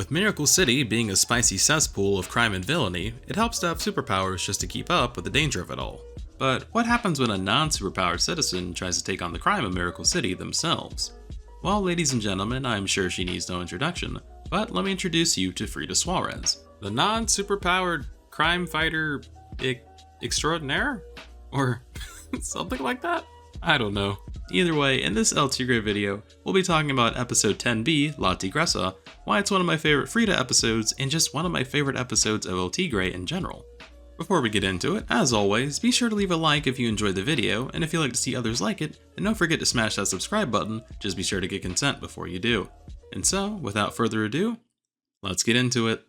With Miracle City being a spicy cesspool of crime and villainy, it helps to have superpowers just to keep up with the danger of it all. But what happens when a non-superpowered citizen tries to take on the crime of Miracle City themselves? Well, ladies and gentlemen, I'm sure she needs no introduction, but let me introduce you to Frida Suarez, the non-superpowered crime fighter extraordinaire? Or something like that? I don't know. Either way, in this El Tigre video, we'll be talking about episode 10B, La Tigressa, why it's one of my favorite Frida episodes, and just one of my favorite episodes of El Tigre in general. Before we get into it, as always, be sure to leave a like if you enjoyed the video, and if you'd like to see others like it, and don't forget to smash that subscribe button, just be sure to get consent before you do. And so, without further ado, let's get into it.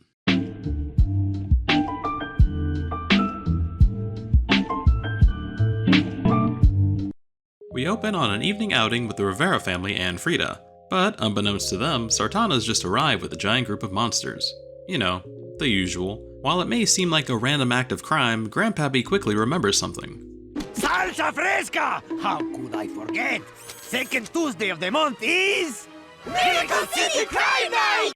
We open on an evening outing with the Rivera family and Frida, but unbeknownst to them, Sartana's just arrived with a giant group of monsters. You know, the usual. While it may seem like a random act of crime, Grandpappy quickly remembers something. Salsa fresca! How could I forget? Second Tuesday of the month is... Miracle City Crime Night!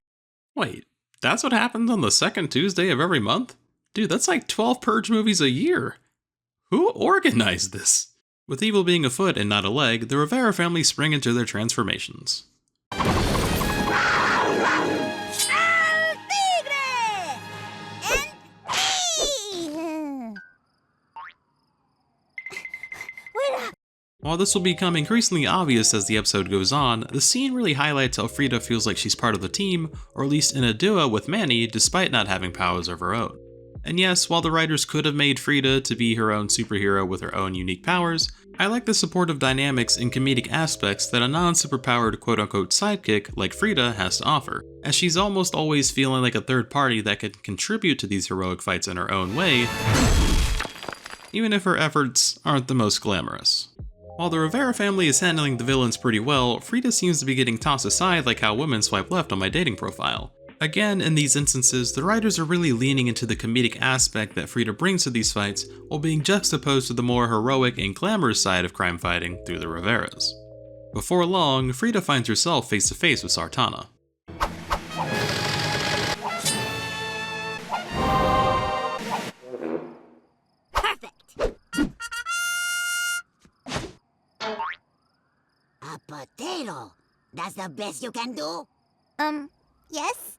Wait, that's what happens on the second Tuesday of every month? Dude, that's like 12 Purge movies a year. Who organized this? With evil being a foot and not a leg, the Rivera family spring into their transformations. While this will become increasingly obvious as the episode goes on, the scene really highlights how Frida feels like she's part of the team, or at least in a duo with Manny, despite not having powers of her own. And yes, while the writers could have made Frida to be her own superhero with her own unique powers, I like the supportive dynamics and comedic aspects that a non-superpowered quote-unquote sidekick like Frida has to offer, as she's almost always feeling like a third party that can contribute to these heroic fights in her own way, even if her efforts aren't the most glamorous. While the Rivera family is handling the villains pretty well, Frida seems to be getting tossed aside like how women swipe left on my dating profile. Again, in these instances, the writers are really leaning into the comedic aspect that Frida brings to these fights, while being juxtaposed to the more heroic and glamorous side of crime fighting through the Riveras. Before long, Frida finds herself face to face with Sartana. A potato? That's the best you can do? Yes?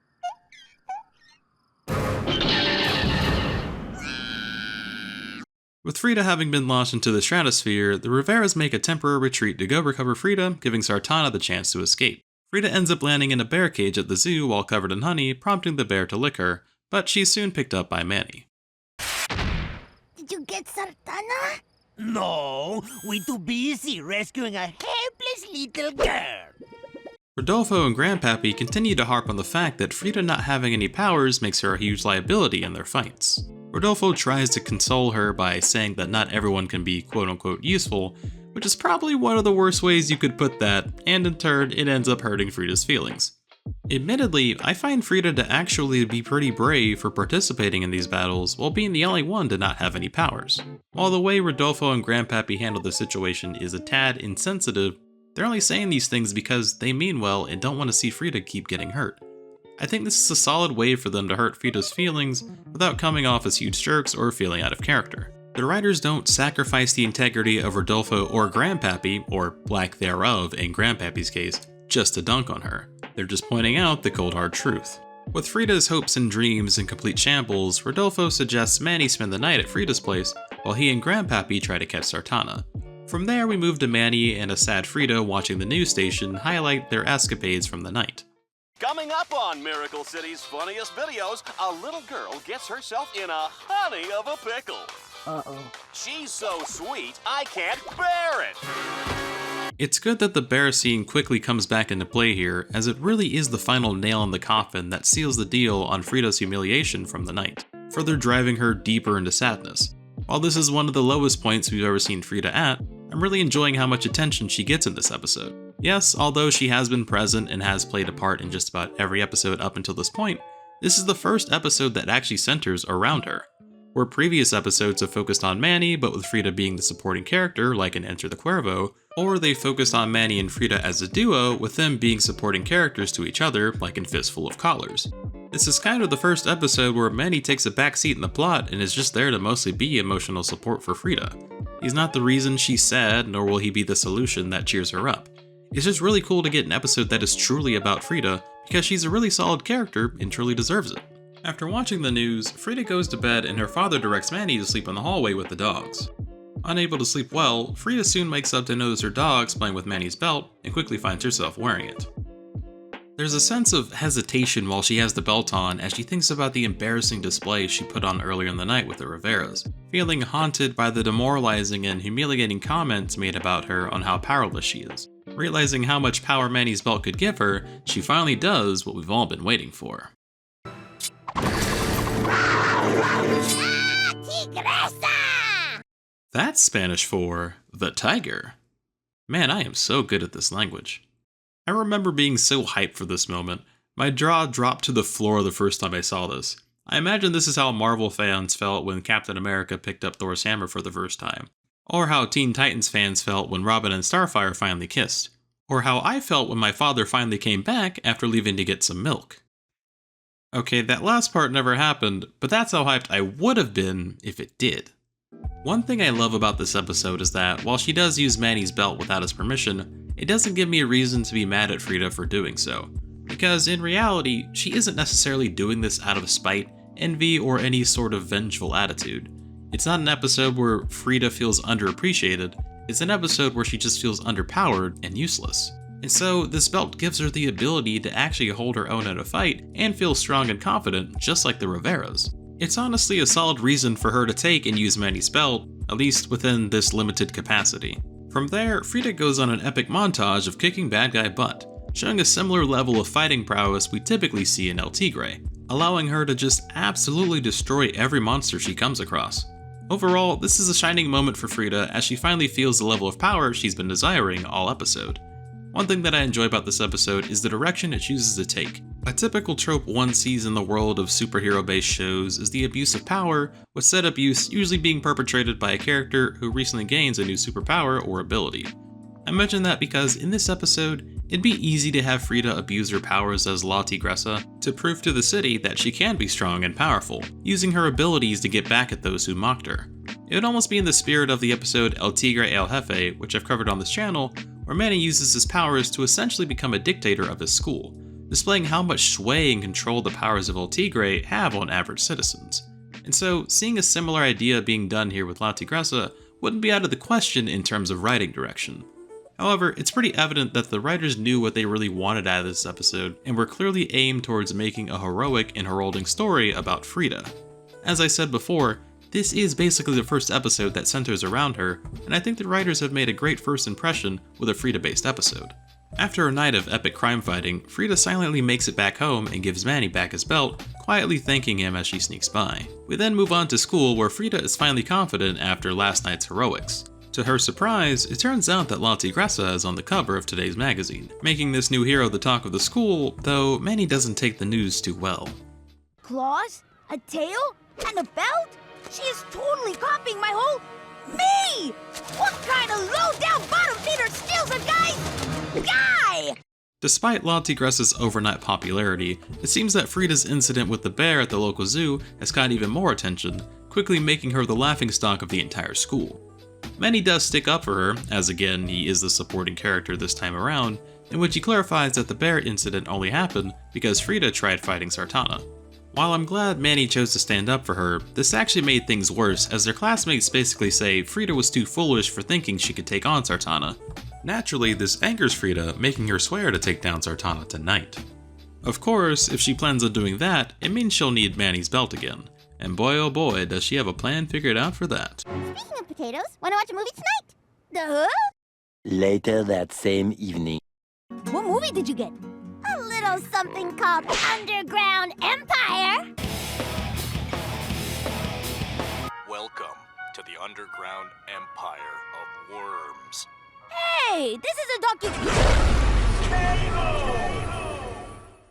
With Frida having been launched into the stratosphere, the Riveras make a temporary retreat to go recover Frida, giving Sartana the chance to escape. Frida ends up landing in a bear cage at the zoo while covered in honey, prompting the bear to lick her, but she's soon picked up by Manny. Did you get Sartana? No, we too busy rescuing a helpless little girl. Rodolfo and Grandpappy continue to harp on the fact that Frida not having any powers makes her a huge liability in their fights. Rodolfo tries to console her by saying that not everyone can be quote-unquote useful, which is probably one of the worst ways you could put that, and in turn, it ends up hurting Frida's feelings. Admittedly, I find Frida to actually be pretty brave for participating in these battles while being the only one to not have any powers. While the way Rodolfo and Grandpappy handle the situation is a tad insensitive, they're only saying these things because they mean well and don't want to see Frida keep getting hurt. I think this is a solid way for them to hurt Frida's feelings without coming off as huge jerks or feeling out of character. The writers don't sacrifice the integrity of Rodolfo or Grandpappy, or lack thereof in Grandpappy's case, just to dunk on her. They're just pointing out the cold hard truth. With Frida's hopes and dreams in complete shambles, Rodolfo suggests Manny spend the night at Frida's place while he and Grandpappy try to catch Sartana. From there we move to Manny and a sad Frida watching the news station highlight their escapades from the night. Coming up on Miracle City's funniest videos, a little girl gets herself in a honey of a pickle. Uh-oh. She's so sweet, I can't bear it. It's good that the bear scene quickly comes back into play here, as it really is the final nail in the coffin that seals the deal on Frida's humiliation from the night, further driving her deeper into sadness. While this is one of the lowest points we've ever seen Frida at, I'm really enjoying how much attention she gets in this episode. Yes, although she has been present and has played a part in just about every episode up until this point, this is the first episode that actually centers around her. Where previous episodes have focused on Manny, but with Frida being the supporting character, like in Enter the Cuervo, or they focused on Manny and Frida as a duo, with them being supporting characters to each other, like in Fistful of Collars. This is kind of the first episode where Manny takes a backseat in the plot and is just there to mostly be emotional support for Frida. He's not the reason she's sad, nor will he be the solution that cheers her up. It's just really cool to get an episode that is truly about Frida, because she's a really solid character and truly deserves it. After watching the news, Frida goes to bed and her father directs Manny to sleep in the hallway with the dogs. Unable to sleep well, Frida soon wakes up to notice her dogs playing with Manny's belt and quickly finds herself wearing it. There's a sense of hesitation while she has the belt on as she thinks about the embarrassing display she put on earlier in the night with the Riveras, feeling haunted by the demoralizing and humiliating comments made about her on how powerless she is. Realizing how much power Manny's belt could give her, she finally does what we've all been waiting for. Tigressa! That's Spanish for the tiger. Man, I am so good at this language. I remember being so hyped for this moment. My jaw dropped to the floor the first time I saw this. I imagine this is how Marvel fans felt when Captain America picked up Thor's hammer for the first time. Or how Teen Titans fans felt when Robin and Starfire finally kissed. Or how I felt when my father finally came back after leaving to get some milk. Okay, that last part never happened, but that's how hyped I would have been if it did. One thing I love about this episode is that, while she does use Manny's belt without his permission, it doesn't give me a reason to be mad at Frida for doing so. Because in reality, she isn't necessarily doing this out of spite, envy, or any sort of vengeful attitude. It's not an episode where Frida feels underappreciated, it's an episode where she just feels underpowered and useless. And so, this belt gives her the ability to actually hold her own in a fight and feel strong and confident, just like the Riveras. It's honestly a solid reason for her to take and use Manny's belt, at least within this limited capacity. From there, Frida goes on an epic montage of kicking bad guy butt, showing a similar level of fighting prowess we typically see in El Tigre, allowing her to just absolutely destroy every monster she comes across. Overall, this is a shining moment for Frida as she finally feels the level of power she's been desiring all episode. One thing that I enjoy about this episode is the direction it chooses to take. A typical trope one sees in the world of superhero-based shows is the abuse of power, with said abuse usually being perpetrated by a character who recently gains a new superpower or ability. I mention that because in this episode, it'd be easy to have Frida abuse her powers as La Tigressa to prove to the city that she can be strong and powerful, using her abilities to get back at those who mocked her. It would almost be in the spirit of the episode El Tigre El Jefe, which I've covered on this channel, where Manny uses his powers to essentially become a dictator of his school, displaying how much sway and control the powers of El Tigre have on average citizens. And so, seeing a similar idea being done here with La Tigressa wouldn't be out of the question in terms of writing direction. However, it's pretty evident that the writers knew what they really wanted out of this episode, and were clearly aimed towards making a heroic and heralding story about Frida. As I said before, this is basically the first episode that centers around her, and I think the writers have made a great first impression with a Frida-based episode. After a night of epic crime fighting, Frida silently makes it back home and gives Manny back his belt, quietly thanking him as she sneaks by. We then move on to school, where Frida is finally confident after last night's heroics. To her surprise, it turns out that La Tigressa is on the cover of today's magazine, making this new hero the talk of the school, though Manny doesn't take the news too well. Claws? A tail? And a belt? She is totally copying my whole... me! What kind of low-down bottom-feeder steals a guy's... guy? Despite La Tigressa's overnight popularity, it seems that Frida's incident with the bear at the local zoo has caught even more attention, quickly making her the laughingstock of the entire school. Manny does stick up for her, as again he is the supporting character this time around, in which he clarifies that the bear incident only happened because Frida tried fighting Sartana. While I'm glad Manny chose to stand up for her, this actually made things worse as their classmates basically say Frida was too foolish for thinking she could take on Sartana. Naturally, this angers Frida, making her swear to take down Sartana tonight. Of course, if she plans on doing that, it means she'll need Manny's belt again. And boy oh boy, does she have a plan figured out for that. Speaking of potatoes, wanna watch a movie tonight? Later that same evening. What movie did you get? A little something called Underground Empire. Welcome to the Underground Empire of Worms. Hey, this is a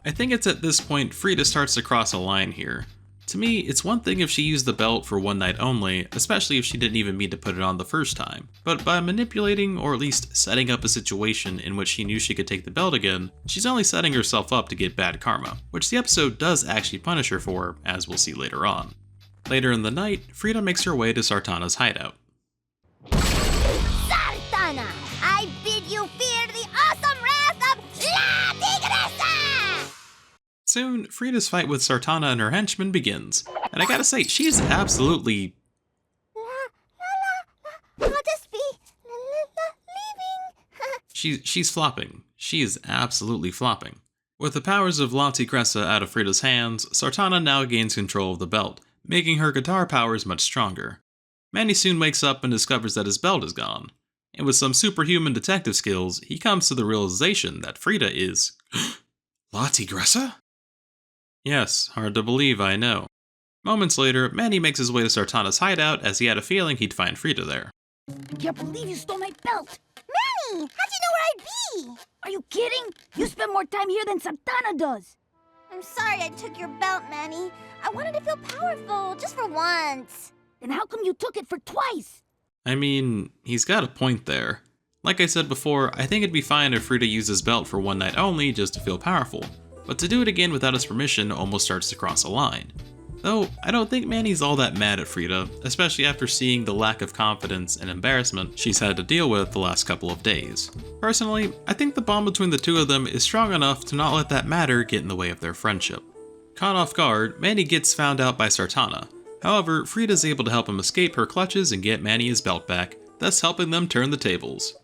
I think it's at this point Frida starts to cross a line here. To me, it's one thing if she used the belt for one night only, especially if she didn't even mean to put it on the first time. But by manipulating or at least setting up a situation in which she knew she could take the belt again, she's only setting herself up to get bad karma, which the episode does actually punish her for, as we'll see later on. Later in the night, Frida makes her way to Sartana's hideout. Sartana, I bid you fear the awesome wrath of La Tigressa! Soon, Frida's fight with Sartana and her henchmen begins, and I gotta say, she is absolutely... I'll just be leaving. She's flopping. She is absolutely flopping. With the powers of La Tigressa out of Frida's hands, Sartana now gains control of the belt, making her guitar powers much stronger. Manny soon wakes up and discovers that his belt is gone, and with some superhuman detective skills, he comes to the realization that Frida is... La Tigressa? Yes, hard to believe, I know. Moments later, Manny makes his way to Sartana's hideout as he had a feeling he'd find Frida there. I can't believe you stole my belt. Manny, how'd you know where I'd be? Are you kidding? You spend more time here than Sartana does. I'm sorry I took your belt, Manny. I wanted to feel powerful, just for once. Then how come you took it for twice? I mean, he's got a point there. Like I said before, I think it'd be fine if Frida used his belt for one night only just to feel powerful, but to do it again without his permission almost starts to cross a line. Though, I don't think Manny's all that mad at Frida, especially after seeing the lack of confidence and embarrassment she's had to deal with the last couple of days. Personally, I think the bond between the two of them is strong enough to not let that matter get in the way of their friendship. Caught off guard, Manny gets found out by Sartana. However, Frida's able to help him escape her clutches and get Manny his belt back, thus helping them turn the tables.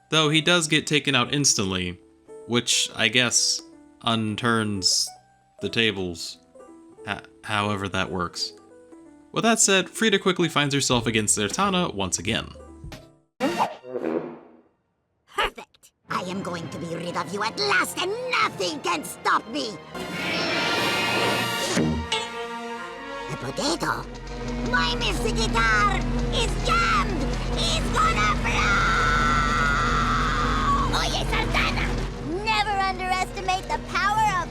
Though he does get taken out instantly, which I guess unturns the tables. However that works. With that said, Frida quickly finds herself against Sartana once again. Perfect. I am going to be rid of you at last and nothing can stop me. The potato. My mystic guitar is jammed. It's gonna blow! Oye, Sartana! Never underestimate the power of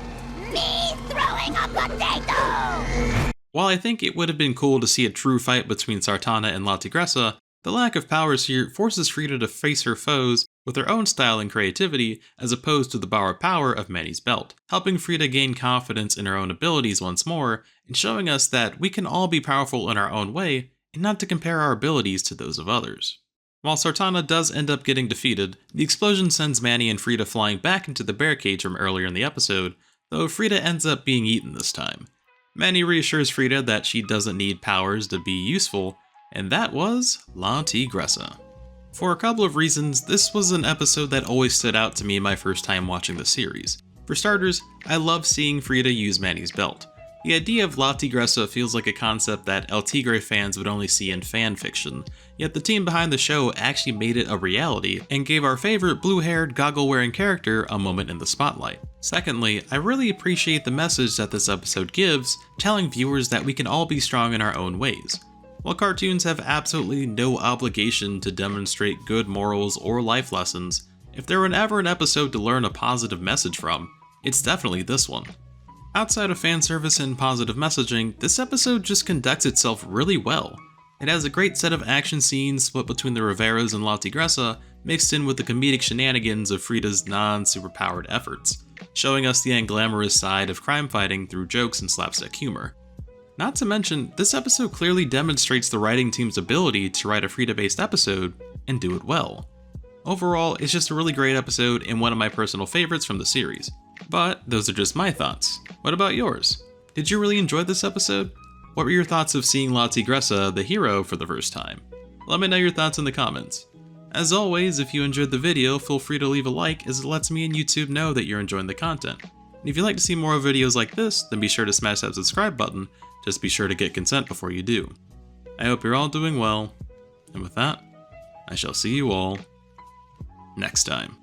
Me throwing a potato! While I think it would have been cool to see a true fight between Sartana and La Tigressa, the lack of powers here forces Frida to face her foes with her own style and creativity as opposed to the borrowed power of Manny's belt, helping Frida gain confidence in her own abilities once more and showing us that we can all be powerful in our own way and not to compare our abilities to those of others. While Sartana does end up getting defeated, the explosion sends Manny and Frida flying back into the bear cage from earlier in the episode, though Frida ends up being eaten this time. Manny reassures Frida that she doesn't need powers to be useful, and that was La Tigressa. For a couple of reasons, this was an episode that always stood out to me my first time watching the series. For starters, I love seeing Frida use Manny's belt. The idea of La Tigressa feels like a concept that El Tigre fans would only see in fan fiction, yet the team behind the show actually made it a reality and gave our favorite blue-haired, goggle-wearing character a moment in the spotlight. Secondly, I really appreciate the message that this episode gives, telling viewers that we can all be strong in our own ways. While cartoons have absolutely no obligation to demonstrate good morals or life lessons, if there were ever an episode to learn a positive message from, it's definitely this one. Outside of fan service and positive messaging, this episode just conducts itself really well. It has a great set of action scenes split between the Riveras and La Tigressa, mixed in with the comedic shenanigans of Frida's non-superpowered efforts, showing us the unglamorous side of crime fighting through jokes and slapstick humor. Not to mention, this episode clearly demonstrates the writing team's ability to write a Frida-based episode and do it well. Overall, it's just a really great episode and one of my personal favorites from the series. But those are just my thoughts. What about yours? Did you really enjoy this episode? What were your thoughts of seeing La Tigressa, the hero, for the first time? Let me know your thoughts in the comments. As always, if you enjoyed the video, feel free to leave a like as it lets me and YouTube know that you're enjoying the content. And if you'd like to see more videos like this, then be sure to smash that subscribe button, just be sure to get consent before you do. I hope you're all doing well, and with that, I shall see you all next time.